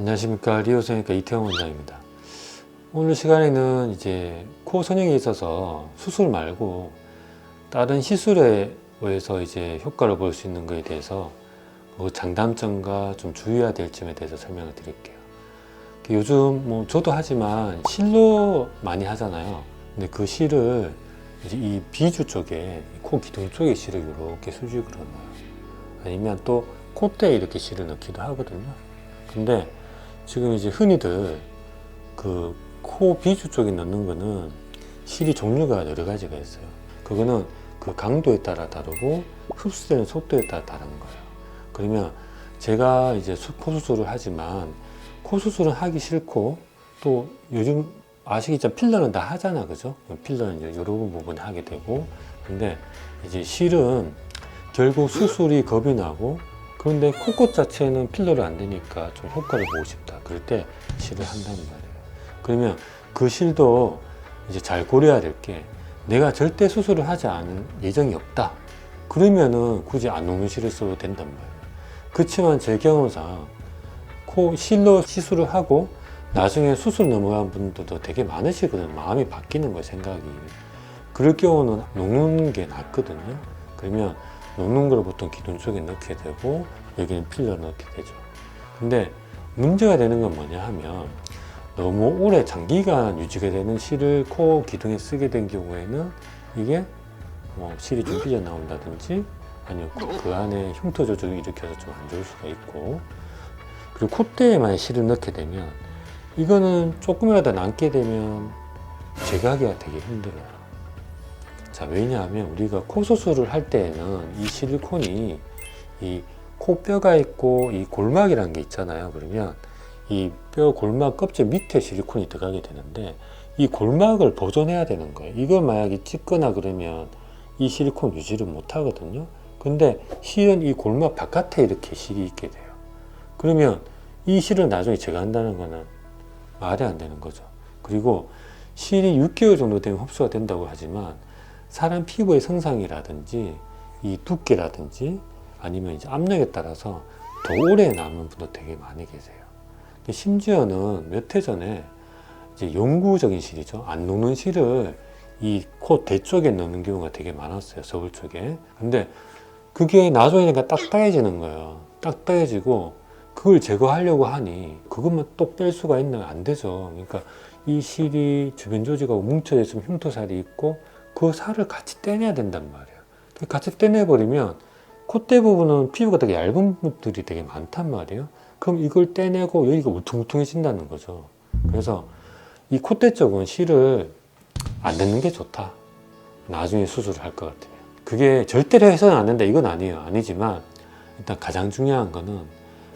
안녕하십니까, 리오성형외과 이태영 원장입니다. 오늘 시간에는 이제 코 성형에 있어서 수술 말고 다른 시술에 의해서 이제 효과를 볼 수 있는 것에 대해서 장단점과 좀 주의해야 될 점에 대해서 설명을 드릴게요. 요즘 저도 하지만 실로 많이 하잖아요. 근데 그 실을 이제 이 비주 쪽에, 코 기둥 쪽에 실을 이렇게 수직으로 넣어요. 아니면 또 콧대에 이렇게 실을 넣기도 하거든요. 근데 지금 이제 흔히들 그 코 비주 쪽에 넣는 거는 실이 종류가 여러 가지가 있어요. 그거는 그 강도에 따라 다르고 흡수되는 속도에 따라 다른 거예요. 그러면 제가 이제 코 수술을 하지만 코 수술은 하기 싫고, 또 요즘 아시겠지만 필러는 다 하잖아, 그죠? 필러는 이제 여러 부분 하게 되고, 근데 이제 실은 결국 수술이 겁이 나고, 그런데 코끝 자체는 필러를 안 되니까 좀 효과를 보고 싶다. 그럴 때 실을 한단 말이에요. 그러면 그 실도 이제 잘 고려해야 될 게, 내가 절대 수술을 하지 않은 예정이 없다. 그러면은 굳이 안 녹는 실을 써도 된단 말이에요. 그렇지만 제 경험상 코 실로 시술을 하고 나중에 수술 넘어간 분들도 되게 많으시거든요. 마음이 바뀌는 거예요, 생각이. 그럴 경우는 녹는 게 낫거든요. 그러면 녹는 걸 보통 기둥 쪽에 넣게 되고, 여기는 필러 넣게 되죠. 근데 문제가 되는 건 뭐냐 하면, 너무 오래 장기간 유지가 되는 실을 코 기둥에 쓰게 된 경우에는 이게 실이 좀 삐져나온다든지, 아니면 그 안에 흉터 조직을 일으켜서 좀 안 좋을 수가 있고, 그리고 콧대에 만약 실을 넣게 되면 이거는 조금이라도 남게 되면 제거하기가 되게 힘들어요. 자, 왜냐하면 우리가 코 수술을 할 때에는 이 실리콘이 이 코뼈가 있고 이 골막이라는 게 있잖아요. 그러면 이 뼈 골막 껍질 밑에 실리콘이 들어가게 되는데, 이 골막을 보존해야 되는 거예요. 이걸 만약에 찢거나 그러면 이 실리콘 유지를 못 하거든요. 근데 실은 이 골막 바깥에 이렇게 실이 있게 돼요. 그러면 이 실을 나중에 제거한다는 거는 말이 안 되는 거죠. 그리고 실이 6개월 정도 되면 흡수가 된다고 하지만, 사람 피부의 성상이라든지 이 두께라든지 아니면 이제 압력에 따라서 더 오래 남은 분도 되게 많이 계세요. 심지어는 몇 해 전에 이제 영구적인 실이죠. 안 녹는 실을 이 코 대 쪽에 넣는 경우가 되게 많았어요, 서울 쪽에. 근데 그게 나중에 딱딱해지는 거예요. 딱딱해지고 그걸 제거하려고 하니 그것만 또 뺄 수가 있나? 안 되죠. 그러니까 이 실이 주변 조직하고 뭉쳐져 있으면 흉터살이 있고, 그 살을 같이 떼내야 된단 말이에요. 같이 떼내버리면 콧대 부분은 피부가 되게 얇은 분들이 되게 많단 말이에요. 그럼 이걸 떼내고 여기가 울퉁불퉁해진다는 거죠. 그래서 이 콧대 쪽은 실을 안 넣는 게 좋다. 나중에 수술을 할 것 같아요. 그게 절대로 해서는 안 된다, 이건 아니에요. 아니지만 일단 가장 중요한 거는,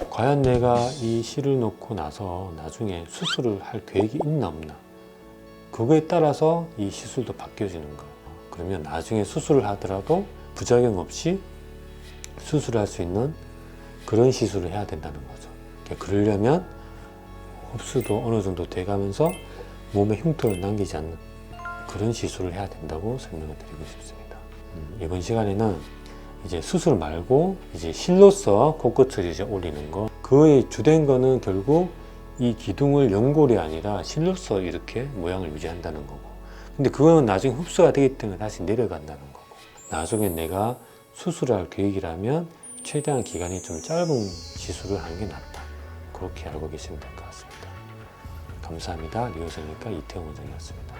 과연 내가 이 실을 놓고 나서 나중에 수술을 할 계획이 있나 없나, 그거에 따라서 이 시술도 바뀌어지는 거예요. 그러면 나중에 수술을 하더라도 부작용 없이 수술을 할 수 있는 그런 시술을 해야 된다는 거죠. 그러려면 흡수도 어느 정도 돼가면서 몸에 흉터를 남기지 않는 그런 시술을 해야 된다고 설명을 드리고 싶습니다. 이번 시간에는 이제 수술 말고 이제 실로서 코끝을 이제 올리는 거, 그의 주된 거는 결국 이 기둥을 연골이 아니라 실로서 이렇게 모양을 유지한다는 거고, 근데 그거는 나중에 흡수가 되기 때문에 다시 내려간다는 거고, 나중에 내가 수술을 할 계획이라면 최대한 기간이 좀 짧은 시술을 하는 게 낫다. 그렇게 알고 계시면 될 것 같습니다. 감사합니다. 리오성형외과 이태영 원장이었습니다.